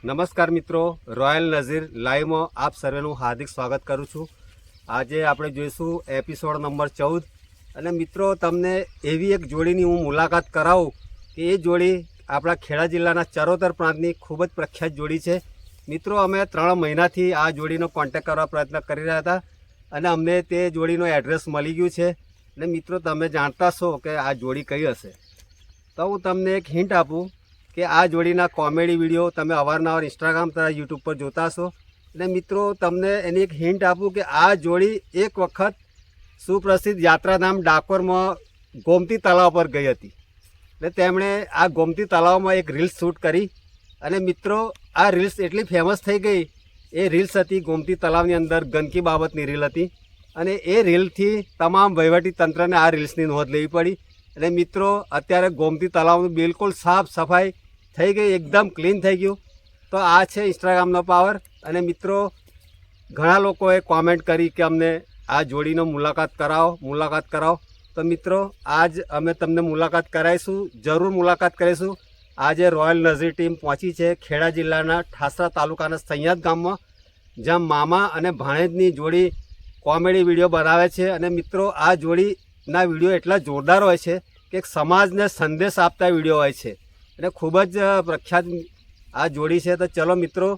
નમસ્કાર મિત્રો, રોયલ નઝીર લાઈવમાં આપ સર્વેનું હાર્દિક સ્વાગત કરું છું. આજે આપણે જોઈશું એપિસોડ નંબર 14. અને મિત્રો, તમને એવી એક જોડીની હું મુલાકાત કરાવું કે એ જોડી આપણા ખેડા જિલ્લાના ચરોતર પ્રાંતની ખૂબ જ પ્રખ્યાત જોડી છે. મિત્રો, અમે 3 મહિનાથી આ જોડીનો કોન્ટેક્ટ કરવા પ્રયત્ન કરી રહ્યા હતા અને અમને તે જોડીનો એડ્રેસ મળી ગયું છે. અને મિત્રો, તમે જાણતા છો કે આ જોડી કઈ હશે, તો હું તમને એક હિન્ટ આપું કે આ જોડીના કોમેડી વિડીયો તમે અવારનવાર ઇન્સ્ટાગ્રામ તથા યુટ્યુબ પર જોતા હશો. અને મિત્રો, તમને એની એક હિન્ટ આપું કે આ જોડી એક વખત સુપ્રસિદ્ધ યાત્રાધામ ડાકોરમાં ગોમતી તળાવ પર ગઈ હતી. એટલે તેમણે આ ગોમતી તળાવમાં એક રીલ્સ શૂટ કરી અને મિત્રો, આ રીલ્સ એટલી ફેમસ થઈ ગઈ. એ રીલ્સ હતી ગોમતી તળાવની અંદર ગંદકી બાબતની રીલ હતી અને એ રીલથી તમામ વહીવટી તંત્રને આ રીલ્સની નોંધ લેવી પડી. અને મિત્રો, અત્યારે ગોમતી તળાવનું બિલકુલ સાફ સફાઈ થઈ ગઈ, એકદમ ક્લીન થઈ ગયું. તો આ છે ઇન્સ્ટાગ્રામનો પાવર. અને મિત્રો, ઘણા લોકોએ કોમેન્ટ કરી કે અમને આ જોડીનો મુલાકાત કરાવો. તો મિત્રો, આજ અમે તમને મુલાકાત કરાવીશું, જરૂર મુલાકાત કરીશું. આજે રોયલ નઝીર ટીમ પહોંચી છે ખેડા જિલ્લાના ઠાસરા તાલુકાના સૈયદ ગામમાં, જ્યાં મામા અને ભાણેજની જોડી કોમેડી વિડીયો બનાવે છે. અને મિત્રો, આ જોડીના વિડીયો એટલા જોરદાર હોય છે કે સમાજને સંદેશ આપતા વિડીયો હોય છે અને ખૂબ જ પ્રખ્યાત આ જોડી છે. તો ચલો મિત્રો,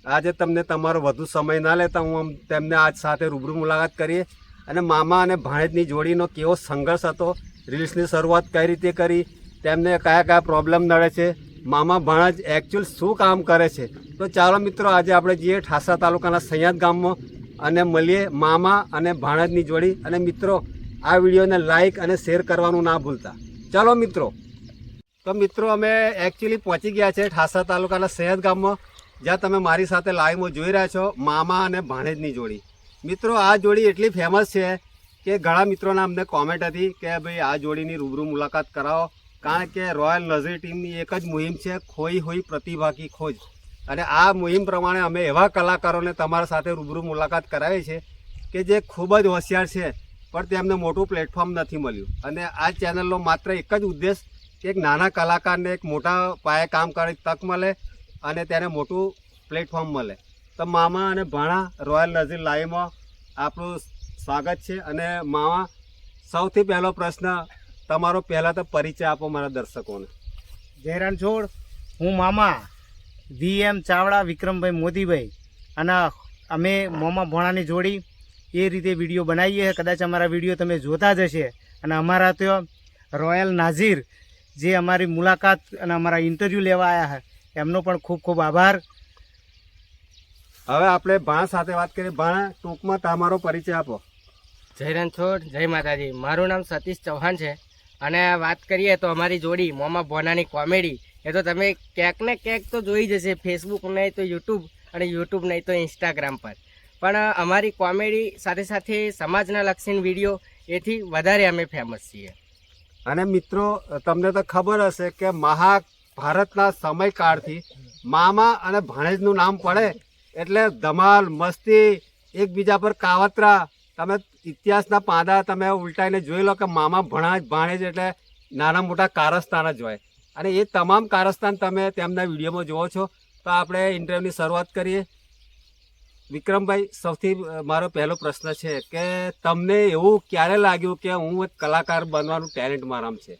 આજે તમને તમારો વધુ સમય ના લેતા હું તેમને આજ સાથે રૂબરૂ મુલાકાત કરીએ અને મામા અને ભાણેજની જોડીનો કેવો સંઘર્ષ હતો, રીલ્સની શરૂઆત કઈ રીતે કરી, તેમને કયા કયા પ્રોબ્લેમ નડે છે, મામા ભાણેજ એકચ્યુઅલ શું કામ કરે છે. તો ચાલો મિત્રો, આજે આપણે જઈએ ઠાસરા તાલુકાના સૈયદ ગામમાં અને મળીએ મામા અને ભાણેજની જોડી. અને મિત્રો, આ વિડીયોને લાઇક અને શેર કરવાનું ના ભૂલતા. ચાલો મિત્રો. તો મિત્રો, અમે એકચ્યુઅલી પહોંચી ગયા છે ઠાસરા તાલુકાના સૈયદ ગામમાં, જ્યાં તમે મારી સાથે લાઈવમાં જોઈ રહ્યા છો મામા અને ભાણેજની જોડી. મિત્રો, આ જોડી એટલી ફેમસ છે કે ઘણા મિત્રોના અમને કોમેન્ટ હતી કે ભાઈ આ જોડીની રૂબરૂ મુલાકાત કરાવો, કારણ કે રોયલ નઝીર ટીમની એક જ મુહિમ છે, ખોઈ હોઈ પ્રતિભા કી ખોજ. અને આ મુહિમ પ્રમાણે અમે એવા કલાકારોને તમારા સાથે રૂબરૂ મુલાકાત કરાવી છે કે જે ખૂબ જ હોશિયાર છે, પણ તેમને મોટું પ્લેટફોર્મ નથી મળ્યું. અને આ ચેનલનો માત્ર એક જ ઉદ્દેશ કે એક નાના કલાકારને એક મોટા પાયે કામ કરવાની તક મળે અને તેને મોટું પ્લેટફોર્મ મળે. તો મામા અને ભાણા, રોયલ નઝીર લાઈવમાં આપણું સ્વાગત છે. અને મામા, સૌથી પહેલો પ્રશ્ન તમારો, પહેલાં તો પરિચય આપો મારા દર્શકોને. જય રણછોડ, હું મામા VM ચાવડા વિક્રમભાઈ મોદીભાઈ, અને અમે મોમા ભોણાની જોડી એ રીતે વિડીયો બનાવીએ. કદાચ અમારા વિડીયો તમે જોતા જ હશે. અને અમારા ત્યાં રોયલ નાઝીર જે અમારી મુલાકાત અને અમારા ઇન્ટરવ્યૂ લેવા આવ્યા છે, એમનો પણ ખૂબ ખૂબ આભાર. હવે આપણે ભાણા સાથે વાત કરીએ. ભાણા, ટૂંકમાં તમારો પરિચય આપો. જય રણછોડ, જય માતાજી. મારું નામ સતીશ ચૌહાણ છે. અને વાત કરીએ તો અમારી જોડી મોમા ભોનાની કોમેડી, એ તો તમે ક્યાંક ને ક્યાંક તો જોઈ જશે, ફેસબુક નહીં તો યુટ્યુબ અને યુટ્યુબ નહીં તો ઇન્સ્ટાગ્રામ પર. પણ અમારી કોમેડી સાથે સાથે સમાજના લક્ષી વિડીયો, એથી વધારે અમે ફેમસ છીએ. અને મિત્રો, તમને તો ખબર હશે કે મહાભારતના સમયકાળથી મામા અને ભાણેજનું નામ પડે એટલે ધમાલ, મસ્તી, એકબીજા પર કાવતરા. તમે ઇતિહાસના પાંદા તમે ઉલટાઈને જોઈ લો કે મામા ભાણેજ એટલે નાના મોટા કારસ્તાન જ હોય. અને એ તમામ કારસ્તાન તમે તેમના વિડીયોમાં જુઓ છો. તો આપણે ઇન્ટરવ્યૂની શરૂઆત કરીએ. વિક્રમભાઈ, સૌથી મારો પહેલો પ્રશ્ન છે કે તમને એવું ક્યારે લાગ્યું કે હું એક કલાકાર બનવાનું ટેલેન્ટ મારામાં છે?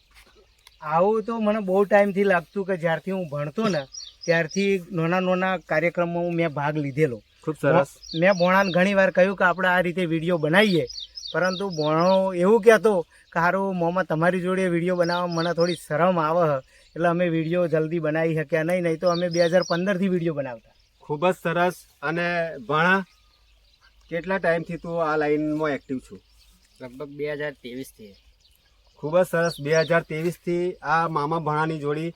આવું તો મને બહુ ટાઈમથી લાગતું કે જ્યારથી હું ભણતો ને ત્યારથી નાના કાર્યક્રમમાં મેં ભાગ લીધેલો. ખૂબ સરસ. મેં ભોણાને ઘણી વાર કહ્યું કે આપણે આ રીતે વિડીયો બનાવીએ, પરંતુ ભોણો એવું કહેતો કે સારું મોમાં તમારી જોડે વિડીયો બનાવવા મને થોડી શરમ આવે, એટલે અમે વિડીયો જલ્દી બનાવી શક્યા નહીં તો અમે 2015થી વિડીયો બનાવતા. ખૂબ જ સરસ. અને ભાણા, કેટલા ટાઈમથી તું આ લાઈનમાં એક્ટિવ છું? લગભગ 2023થી. ખૂબ જ સરસ. 2023થી આ મામા ભાણાની જોડી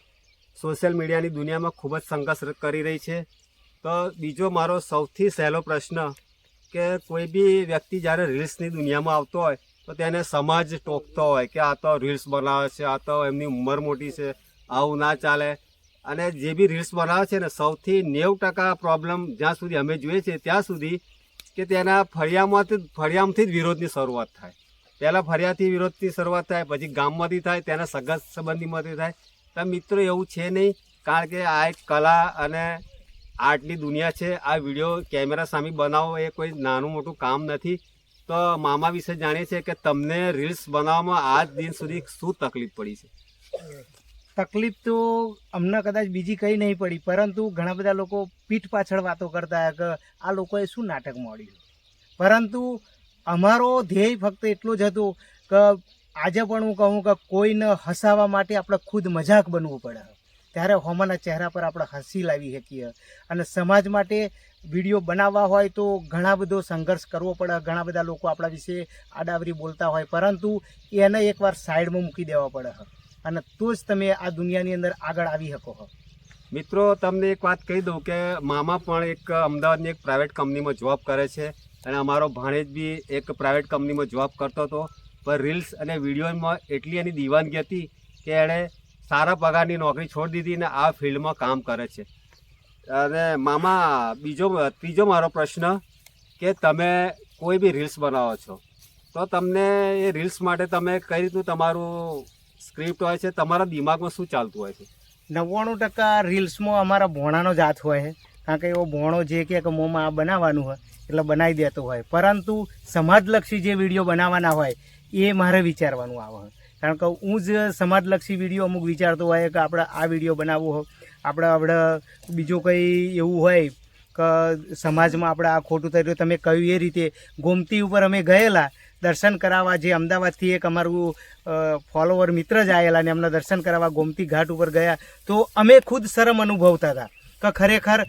સોશિયલ મીડિયાની દુનિયામાં ખૂબ જ સંઘર્ષ કરી રહી છે. તો બીજો મારો સૌથી સહેલો પ્રશ્ન કે કોઈ બી વ્યક્તિ જ્યારે રીલ્સની દુનિયામાં આવતો હોય તો તેને સમાજ ટોકતો હોય કે આ તો રીલ્સ બનાવે છે, આ તો એમની ઉંમર મોટી છે, આવું ના ચાલે. અને જે બી રીલ્સ બનાવે છે ને, સૌથી 90% પ્રોબ્લેમ જ્યાં સુધી અમે જોઈએ છીએ ત્યાં સુધી કે તેના ફળિયામાંથી જ વિરોધની શરૂઆત થાય. પહેલાં ફળિયાથી વિરોધની શરૂઆત થાય, પછી ગામમાંથી થાય, તેના સગા સંબંધીમાંથી થાય. તો મિત્રો, એવું છે નહીં, કારણ કે આ એક કલા અને આર્ટની દુનિયા છે. આ વિડીયો કેમેરા સામે બનાવવો એ કોઈ નાનું મોટું કામ નથી. તો મામા વિશે જાણીએ છીએ કે તમને રીલ્સ બનાવવામાં આજ દિન સુધી શું તકલીફ પડી છે? તકલીફ તો અમને કદાચ બીજી કંઈ નહીં પડી, પરંતુ ઘણા બધા લોકો પીઠ પાછળ વાતો કરતા કે આ લોકોએ શું નાટક મોડ્યું. પરંતુ અમારો ધ્યેય ફક્ત એટલો જ હતો કે આજે પણ હું કહું કે કોઈને હસાવવા માટે આપણે ખુદ મજાક બનવું પડે, ત્યારે હોમાના ચહેરા પર આપણે હસી લાવી શકીએ. અને સમાજ માટે વિડીયો બનાવવા હોય તો ઘણા બધો સંઘર્ષ કરવો પડે. ઘણા બધા લોકો આપણા વિશે આડાવરી બોલતા હોય, પરંતુ એને એકવાર સાઈડમાં મૂકી દેવા પડે અને તો જ તમે આ દુનિયાની અંદર આગળ આવી શકો. મિત્રો, તમને એક વાત કહી દઉં કે મામા પણ એક અમદાવાદની એક પ્રાઇવેટ કંપનીમાં જોબ કરે છે અને અમારો ભાણેજ બી એક પ્રાઇવેટ કંપનીમાં જોબ કરતો હતો. પણ રીલ્સ અને વિડીયોમાં એટલી એની દીવાનગી હતી કે એણે સારા પગારની નોકરી છોડી દીધી અને આ ફિલ્ડમાં કામ કરે છે. અને મામા, ત્રીજો મારો પ્રશ્ન કે તમે કોઈ બી રીલ્સ બનાવો છો તો તમને એ રીલ્સ માટે તમે કઈ રીતનું તમારું સ્ક્રિપ્ટ હોય છે, તમારા દિમાગમાં શું ચાલતું હોય છે? 99% રીલ્સમાં અમારા ભોણાનો જ હાથ હોય છે, કારણ કે એવો ભોણો જે કે મોંમાં આ બનાવવાનું હોય એટલે બનાવી દેતો હોય. પરંતુ સમાજલક્ષી જે વિડીયો બનાવવાના હોય એ મારે વિચારવાનું આવે, કારણ કે હું જ સમાજલક્ષી વિડીયો અમુક વિચારતો હોય કે આપણે આ વિડીયો બનાવવો હોય, આપણે બીજું કંઈ એવું હોય કે સમાજમાં આપણે આ ખોટું થયું. તમે કહ્યું એ રીતે ગોમતી ઉપર અમે ગયેલા દર્શન કરાવવા, જે અમદાવાદથી એક અમારું ફોલોવર મિત્ર જ આવેલા અને એમના દર્શન કરાવવા ગોમતી ઘાટ ઉપર ગયા, તો અમે ખુદ શરમ અનુભવતા હતા કે ખરેખર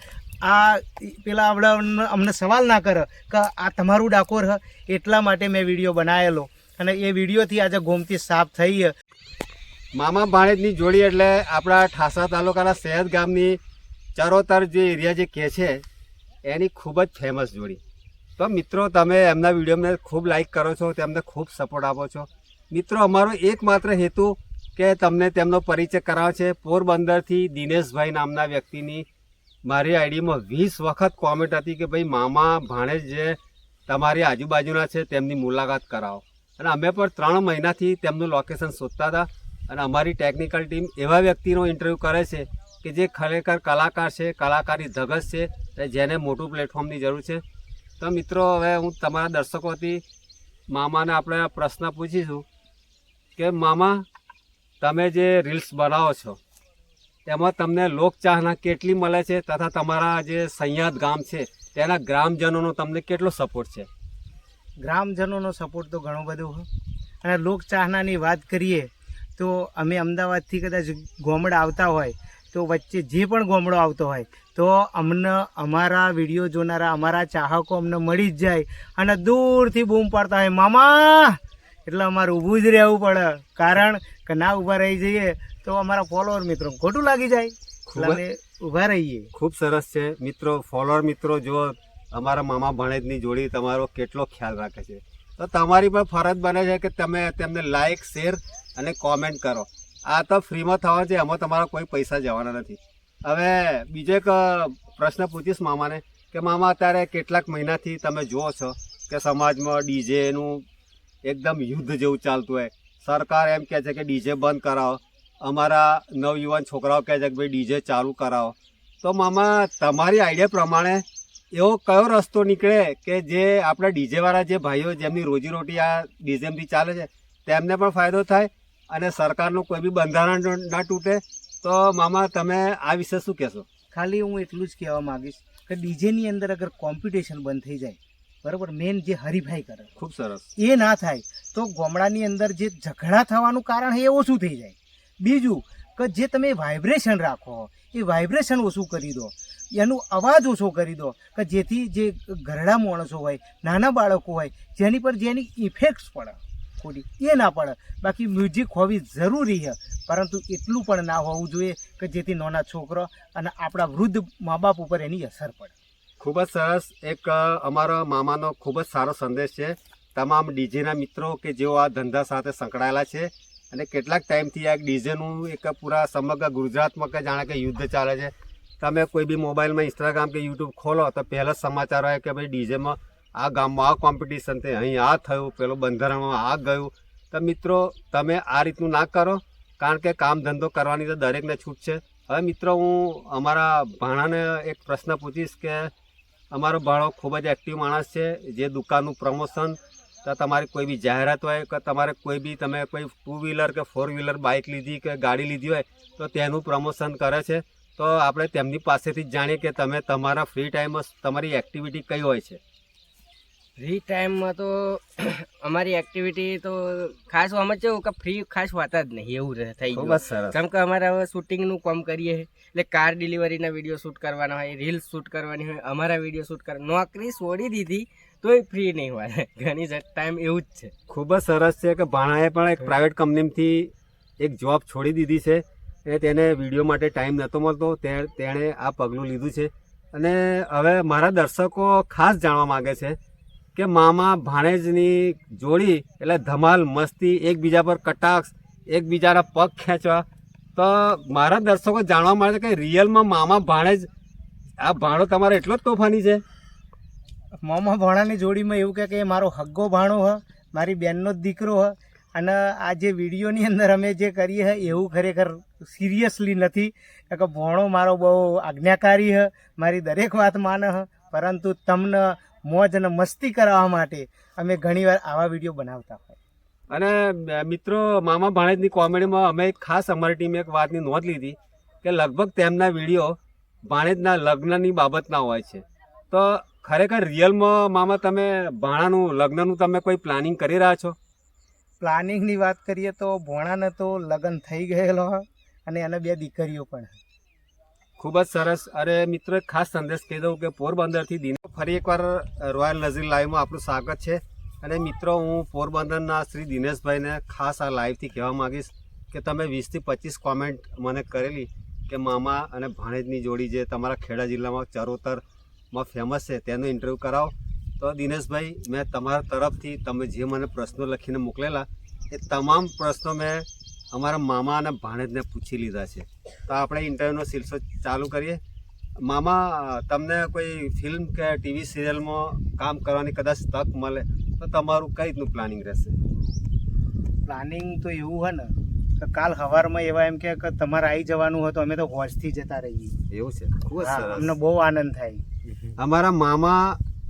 આ પેલા આપણે અમને સવાલ ના કરે કે આ તમારું ડાકોર હ. એટલા માટે મેં વિડીયો બનાવેલો અને એ વિડીયોથી આજે ગોમતી સાફ થઈ. મામા ભાણેજની જોડી એટલે આપણા ઠાસા તાલુકાના સહેદ ગામની ચરોતર જે એરિયા જે કહે છે એની ખૂબ જ ફેમસ જોડી. તો મિત્રો, તમે એમના વિડીયોને ખૂબ લાઈક કરો છો, તેમને ખૂબ સપોર્ટ આપો છો. મિત્રો, અમારો એકમાત્ર હેતુ કે તમને તેમનો પરિચય કરાવે છે. પોરબંદરથી દિનેશભાઈ નામના વ્યક્તિની મારી આઈડીમાં 20 વખત કોમેન્ટ હતી કે ભાઈ મામા ભાણેજ જે તમારી આજુબાજુના છે તેમની મુલાકાત કરાવો. અને અમે પણ 3 મહિનાથી તેમનું લોકેશન શોધતા હતા અને અમારી ટેકનિકલ ટીમ એવા વ્યક્તિનો ઇન્ટરવ્યૂ કરે છે કે જે ખરેખર કલાકાર છે, કલાકારની ધગશ છે, જેને મોટું પ્લેટફોર્મની જરૂર છે. તો મિત્રો, હવે હું તમારા દર્શકોથી મામાને આપણે પ્રશ્ન પૂછીશું કે મામા, તમે જે રીલ્સ બનાવો છો તેમાં તમને લોકચાહના કેટલી મળે છે તથા તમારા જે સૈયાદ ગામ છે તેના ગ્રામજનોનો તમને કેટલો સપોર્ટ છે? ગ્રામજનોનો સપોર્ટ તો ઘણો બધો હોય. અને લોકચાહનાની વાત કરીએ તો અમે અમદાવાદથી કદાચ ગોમડા આવતા હોય તો વચ્ચે જે પણ ગોમડો આવતો હોય તો અમને અમારા વિડીયો જોનારા અમારા ચાહકો અમને મળી જ જાય અને દૂરથી બૂમ પાડતા હોય મામા, એટલે અમારે ઊભું જ રહેવું પડે, કારણ કે ના ઊભા રહી જઈએ તો અમારા ફોલોઅર મિત્રો ખોટું લાગી જાય, એટલે અમે ઊભા રહીએ. ખૂબ સરસ છે મિત્રો. ફોલોઅર મિત્રો, જો અમારા મામા ભાણેજની જોડી તમારો કેટલો ખ્યાલ રાખે છે, તો તમારી પણ ફરજ બને છે કે તમે તેમને લાઈક, શેર અને કોમેન્ટ કરો. આ તો ફ્રીમાં થવાનું છે, એમાં તમારા કોઈ પૈસા જવાના નથી. હવે બીજો એક પ્રશ્ન પૂછીશ મામાને કે મામા, અત્યારે કેટલાક મહિનાથી તમે જુઓ છો કે સમાજમાં ડીજેનું એકદમ યુદ્ધ જેવું ચાલતું હોય. સરકાર એમ કહે છે કે ડીજે બંધ કરાવો, અમારા નવયુવાન છોકરાઓ કહે છે કે ભાઈ ડીજે ચાલુ કરાવો. તો મામા, તમારી આઈડિયા પ્રમાણે એવો કયો રસ્તો નીકળે કે જે આપણા ડીજેવાળા જે ભાઈઓ જેમની રોજીરોટી આ ડીજેમાંથી ચાલે છે તેમને પણ ફાયદો થાય અને સરકારનું કોઈ બી બંધારણ ના તૂટે? તો મામા, તમે આ વિશે શું કહેશો? ખાલી હું એટલું જ કહેવા માગીશ કે ડીજેની અંદર અગર કોમ્પિટિશન બંધ થઈ જાય, બરાબર, મેન જે હરીફાઈ કરે, ખૂબ સરસ, એ ના થાય તો ગામડાની અંદર જે ઝઘડા થવાનું કારણ એ ઓછું થઈ જાય. બીજું કે જે તમે વાઇબ્રેશન રાખો એ વાઇબ્રેશન ઓછું કરી દો, એનો અવાજ ઓછો કરી દો કે જેથી જે ઘરડા માણસો હોય, નાના બાળકો હોય, જેની પર જેની ઇફેક્ટ્સ પડે ખોટી, એ ના પડે. બાકી મ્યુઝિક હોવી જરૂરી છે, પરંતુ એટલું પણ ના હોવું જોઈએ કે જેથી નાના છોકરો અને આપણા વૃદ્ધ મા બાપ ઉપર એની અસર પડે. ખૂબ જ સરસ. એક અમારા મામાનો ખૂબ જ સારો સંદેશ છે તમામ ડીજેના મિત્રો કે જેઓ આ ધંધા સાથે સંકળાયેલા છે અને કેટલાક ટાઈમથી આ ડીજેનું એક પૂરા સમગ્ર ગુજરાતમાં કે જાણે કે યુદ્ધ ચાલે છે. તમે કોઈ બી મોબાઈલમાં ઇન્સ્ટાગ્રામ કે યુટ્યુબ ખોલો તો પહેલા સમાચાર હોય કે ભાઈ ડીજેમાં આ ગામમાં આ કોમ્પિટિશન થઈ, અહીં આ થયું, પેલું બંધારણમાં આ ગયું. તો મિત્રો, તમે આ રીતનું ના કરો, કારણ કે કામ ધંધો કરવાની તો દરેકને છૂટ છે, હવે મિત્રો હું અમારા ભાણાને એક પ્રશ્ન પૂછીશ કે અમારો ભાણો ખૂબ જ એક્ટિવ માણસ છે, જે દુકાનનું પ્રમોશન તો તમારી કોઈ બી જાહેરાત હોય કે તમારે કોઈ બી તમે કોઈ 2 વ્હીલર કે 4 વ્હીલર બાઇક લીધી કે ગાડી લીધી હોય તો તેનું પ્રમોશન કરે છે. તો આપણે તેમની પાસેથી જ જાણીએ કે તમે તમારા ફ્રી ટાઈમમાં તમારી એક્ટિવિટી કઈ હોય છે. ફ્રી ટાઈમમાં તો અમારી એક્ટિવિટી તો ખાસ આમ જ કેવું કે ફ્રી ખાસ વાત જ નહીં એવું થઈ ખૂબ ગયું. જ સરસ. કેમ કે અમારે હવે શૂટિંગનું કામ કરીએ એટલે કાર ડિલિવરીના વિડીયો શૂટ કરવાના હોય, રીલ્સ શૂટ કરવાની હોય, અમારા વિડીયો શૂટ કરવા, નોકરી છોડી દીધી તોય ફ્રી નહીં હોય ઘણી ટાઈમ એવું જ છે. ખૂબ જ સરસ છે કે ભાણાએ પણ એક પ્રાઇવેટ કંપનીમાંથી એક જોબ છોડી દીધી છે અને તેને વિડીયો માટે ટાઈમ નહોતો મળતો, તેણે આ પગલું લીધું છે. અને હવે મારા દર્શકો ખાસ જાણવા માગે છે કે મામા ભાણેજની જોડી એટલે ધમાલ મસ્તી, એકબીજા પર કટાક્ષ, એકબીજાના પગ ખેંચવા. તો મારા દર્શકો જાણવા માંગે છે કે રિયલમાં મામા ભાણેજ આ ભાણો તમારો એટલો જ તોફાની છે? મોમા ભોણાની જોડીમાં એવું કે મારો હગ્ગો ભાણો હ, મારી બેનનો જ દીકરો હ. અને આ જે વિડીયોની અંદર અમે જે કરીએ હ એવું ખરેખર સિરિયસલી નથી, કે ભોણો મારો બહુ આજ્ઞાકારી હ, મારી દરેક વાત માને હ. પરંતુ તમને મોજ અને મસ્તી કરાવવા માટે અમે ઘણીવાર આવા વિડીયો બનાવતા હોય. અને મિત્રો મામા ભાણેજની કોમેડીમાં અમે ખાસ અમારી ટીમે એક વાતની નોંધ લીધી કે લગભગ તેમના વિડીયો ભાણેજના લગ્નની બાબતના હોય છે. તો ખરેખર રિયલમાં મામા તમે ભાણાનું લગ્નનું તમે કોઈ પ્લાનિંગ કરી રહ્યા છો? પ્લાનિંગની વાત કરીએ તો ભોણાને તો લગ્ન થઈ ગયેલો હ અને એને 2 દીકરીઓ પણ. ખૂબ જ સરસ. અરે મિત્રો એક ખાસ સંદેશ કહી દઉં કે પોરબંદરથી દિન ફરી એકવાર રોયલ નઝીર લાઈવમાં આપનું સ્વાગત છે. અને મિત્રો હું પોરબંદરના શ્રી દિનેશભાઈને ખાસ આ લાઈવથી કહેવા માગીશ કે તમે 20 થી 25 કોમેન્ટ મને કરેલી કે મામા અને ભાણેજની જોડી જે તમારા ખેડા જિલ્લામાં ચરોતરમાં ફેમસ છે તેનો ઇન્ટરવ્યૂ કરાવો. તો દિનેશભાઈ મેં તમારા તરફથી તમે જે મને પ્રશ્નો લખીને મોકલેલા એ તમામ પ્રશ્નો મેં અમારા મામા અને ભાણેજને પૂછી લીધા છે. તો આપણે ઇન્ટરવ્યૂનો સિલસિલો ચાલુ કરીએ. મામા તમને કોઈ ફિલ્મ કે ટીવી સિરિયલમાં કામ કરવાની કદાચ તક મળે તો તમારું કઈ રીતનું પ્લાનિંગ રહેશે? પ્લાનિંગ તો એવું હોય ને કે કાલ સવારમાં એવા એમ કે તમારે આવી જવાનું હોય તો અમે તો હોજથી જતા રહીએ. એવું છે? ખૂબ જ હા, સરસ. અમને બહુ આનંદ થાય. અમારા મામા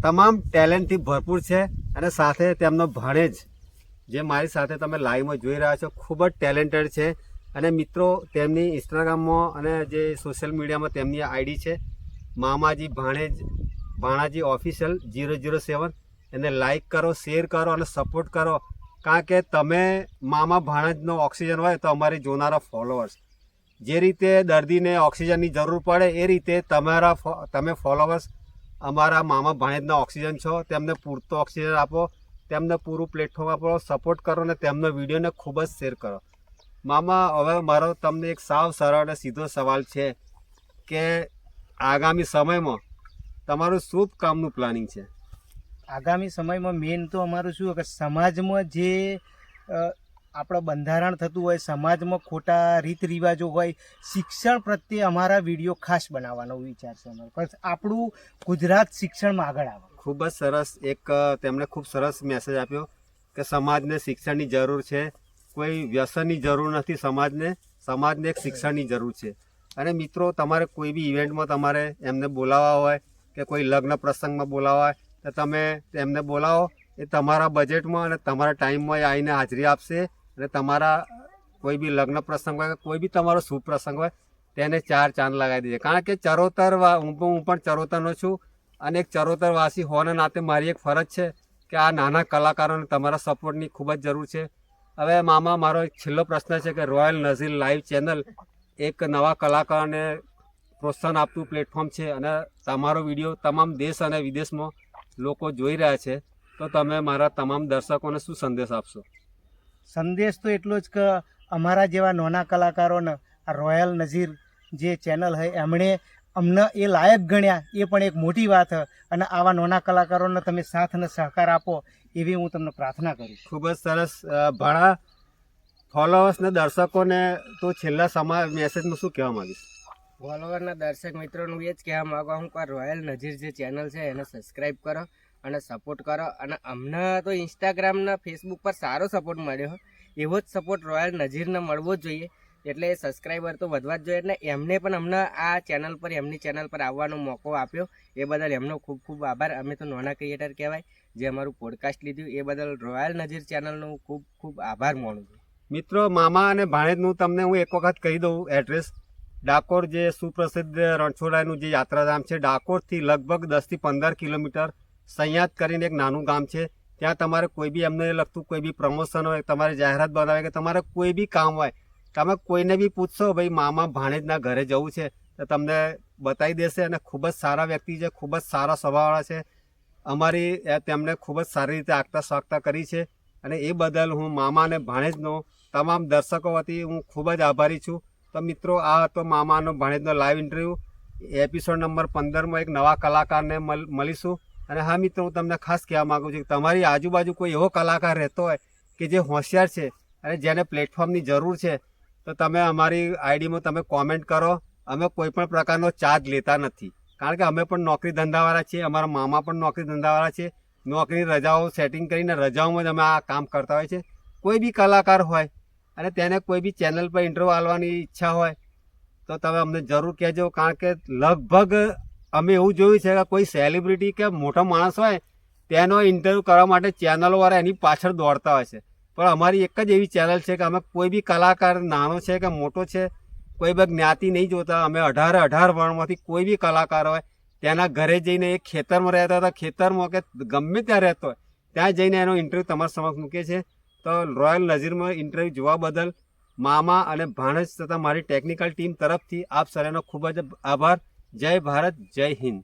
તમામ ટેલેન્ટથી ભરપૂર છે અને સાથે તેમનો ભાણેજ જે મારી સાથે તમે લાઈવમાં જોઈ રહ્યા છો ખૂબ જ ટેલેન્ટેડ છે. અને મિત્રો તેમની ઇન્સ્ટાગ્રામમાં અને જે સોશિયલ મીડિયામાં તેમની આઈડી છે મામાજી ભાણાજી ઓફિશિયલ 007. એને લાઈક કરો, શેર કરો અને સપોર્ટ કરો, કારણ કે તમે મામા ભાણેજનો ઓક્સિજન હોય તો અમારી જોનારા ફોલોઅર્સ જે રીતે દર્દીને ઓક્સિજનની જરૂર પડે એ રીતે તમે ફોલોઅર્સ અમારા મામા ભાણેજના ઓક્સિજન છો. તેમને પૂરતો ઓક્સિજન આપો, તેમને પૂરું પ્લેટફોર્મ આપો, સપોર્ટ કરો અને તેમનો વિડીયોને ખૂબ જ શેર કરો. મામા હવે મારો તમને એક સાવ સરળ અને સીધો સવાલ છે કે આગામી સમયમાં તમારું શુભ કામનું પ્લાનિંગ છે? આગામી સમયમાં મેઇન તો અમારું શું કે સમાજમાં જે આપણો બંધારણ થતું હોય, સમાજમાં ખોટા રીત રિવાજો હોય, શિક્ષણ પ્રત્યે અમારા વિડીયો ખાસ બનાવવાનો વિચાર છે અમારો. પણ આપણું ગુજરાત શિક્ષણમાં આગળ આવે. ખૂબ જ સરસ. એક તેમણે ખૂબ સરસ મેસેજ આપ્યો કે સમાજને શિક્ષણની જરૂર છે, કોઈ વ્યસનની જરૂર નથી. સમાજને એક શિક્ષણની જરૂર છે. અને મિત્રો તમારે કોઈ બી ઇવેન્ટમાં તમારે એમને બોલાવવા હોય કે કોઈ લગ્ન પ્રસંગમાં બોલાવવા હોય તો તમે એમને બોલાવો, એ તમારા બજેટમાં અને તમારા ટાઈમમાં એ આવીને હાજરી આપશે. અને તમારા કોઈ બી લગ્ન પ્રસંગ હોય કે કોઈ બી તમારો શુભ પ્રસંગ હોય તેને 4 ચાંદ લગાવી દેજે. કારણ કે હું પણ ચરોતરનો છું અને એક ચરોતરવાસી હોવાના નાતે મારી એક ફરજ છે કે આ નાના કલાકારોને તમારા સપોર્ટની ખૂબ જ જરૂર છે. હવે મામા મારો એક છેલ્લો પ્રશ્ન છે કે રોયલ નઝીર લાઈવ ચેનલ એક નવા કલાકારોને પ્રોત્સાહન આપતું પ્લેટફોર્મ છે અને તમારો વિડીયો તમામ દેશ અને વિદેશમાં લોકો જોઈ રહ્યા છે. તો તમે મારા તમામ દર્શકોને શું સંદેશ આપશો? સંદેશ તો એટલો જ કે અમારા જેવા નાના કલાકારોને આ રોયલ નઝીર જે ચેનલ છે એમણે અમને એ લાયક ગણ્યા, એ પણ એક મોટી વાત છે. અને આવા નાના કલાકારોને તમે સાથ અને સહકાર આપો એવી હું તમને પ્રાર્થના કરું. ખૂબ જ સરસ. ભાણા ફોલોઅર્સ ને દર્શકોને તો છેલ્લા મેસેજમાં શું કહેવા માંગીશ? ફોલોવરના દર્શક મિત્રોનું એ જ કહેવા માગું હું કે રોયલ નઝીર જે ચેનલ છે એને સબસ્ક્રાઈબ કરો અને સપોર્ટ કરો. અને અમને તો ઇન્સ્ટાગ્રામના ફેસબુક પર સારો સપોર્ટ મળ્યો, એવો જ સપોર્ટ રોયલ નઝીરને મળવો જ જોઈએ. એટલે સબસ્ક્રાઈબર તો વધવા જ જોઈએ. એટલે એમને પણ અમને આ ચેનલ પર એમની ચેનલ પર આવવાનો મોકો આપ્યો એ બદલ એમનો ખૂબ ખૂબ આભાર. અમે તો નાના ક્રિએટર કહેવાય જે અમારું પોડકાસ્ટ લીધું એ બદલ રોયલ નજીર ચેનલનો ખૂબ ખૂબ આભાર માનું છું. મિત્રો, મામા અને ભાણેજનું તમને હું એક વખત કહી દઉં એડ્રેસ. ડાકોર જે સુપ્રસિદ્ધ રણછોડરાયનું જે યાત્રાધામ છે, ડાકોરથી લગભગ 10 થી 15 કિલોમીટર સૈયાદ કરીને એક નાનું ગામ છે. ત્યાં તમારે કોઈ બી એમને લગતું કોઈ બી પ્રમોશન હોય, તમારે જાહેરાત બનાવે કે તમારે કોઈ બી કામ હોય, તમે કોઈને બી પૂછશો ભાઈ મામા ભાણેજના ઘરે જવું છે તો તમને બતાવી દેશે. અને ખૂબ જ સારા વ્યક્તિ છે, ખૂબ જ સારા સ્વભાવવાળા છે. તેમણે ખૂબ જ સારી રીતે આગતા સ્વાગતા કરી છે અને એ બદલ હું મામા અને ભાણેજનો તમામ દર્શકો વતી હું ખૂબ જ આભારી છું. તો મિત્રો, આ હતો મામાનો ભાણેજનો લાઈવ ઇન્ટરવ્યૂ. એપિસોડ નંબર 15માં એક નવા કલાકારને મળીશું. અને હા મિત્રો, હું તમને ખાસ કહેવા માગું છું કે તમારી આજુબાજુ કોઈ એવો કલાકાર રહેતો હોય કે જે હોશિયાર છે અને જેને પ્લેટફોર્મની જરૂર છે તો તમે અમારી આઈડીમાં તમે કોમેન્ટ કરો. અમે કોઈ પણ પ્રકારનો ચાર્જ લેતા નથી, કારણ કે અમે પણ નોકરી ધંધાવાળા છીએ, અમારા મામા પણ નોકરી ધંધાવાળા છે. નોકરીની રજાઓ સેટિંગ કરીને રજાઓમાં જ અમે આ કામ કરતા હોય છે. કોઈ બી કલાકાર હોય અને તેને કોઈ બી ચેનલ પર ઇન્ટરવ્યૂ આપવાની ઈચ્છા હોય તો તમે અમને જરૂર કહેજો, કારણ કે લગભગ અમે એવું જોયું છે કે કોઈ સેલિબ્રિટી કે મોટો માણસ હોય તેનો ઇન્ટરવ્યૂ કરવા માટે ચેનલોવાળા એની પાછળ દોડતા હોય છે. પણ અમારી એક જ એવી ચેનલ છે કે અમે કોઈ બી કલાકાર નાનો છે કે મોટો છે, કોઈ બી જ્ઞાતિ નહીં જોતા. અમે 18 વર્ણમાંથી કોઈ બી કલાકાર હોય તેના ઘરે જઈને એ ખેતરમાં રહેતા હતા, ખેતરમાં કે ગમે ત્યાં રહેતો હોય ત્યાં જઈને એનો ઇન્ટરવ્યૂ તમારા સમક્ષ મૂકે છે. તો રોયલ નઝીરમાં ઇન્ટરવ્યૂ જોવા બદલ મામા અને ભાણેજ તથા મારી ટેકનિકલ ટીમ તરફથી આપ સર્વેનો ખૂબ જ આભાર. જય ભારત, જય હિન્દ.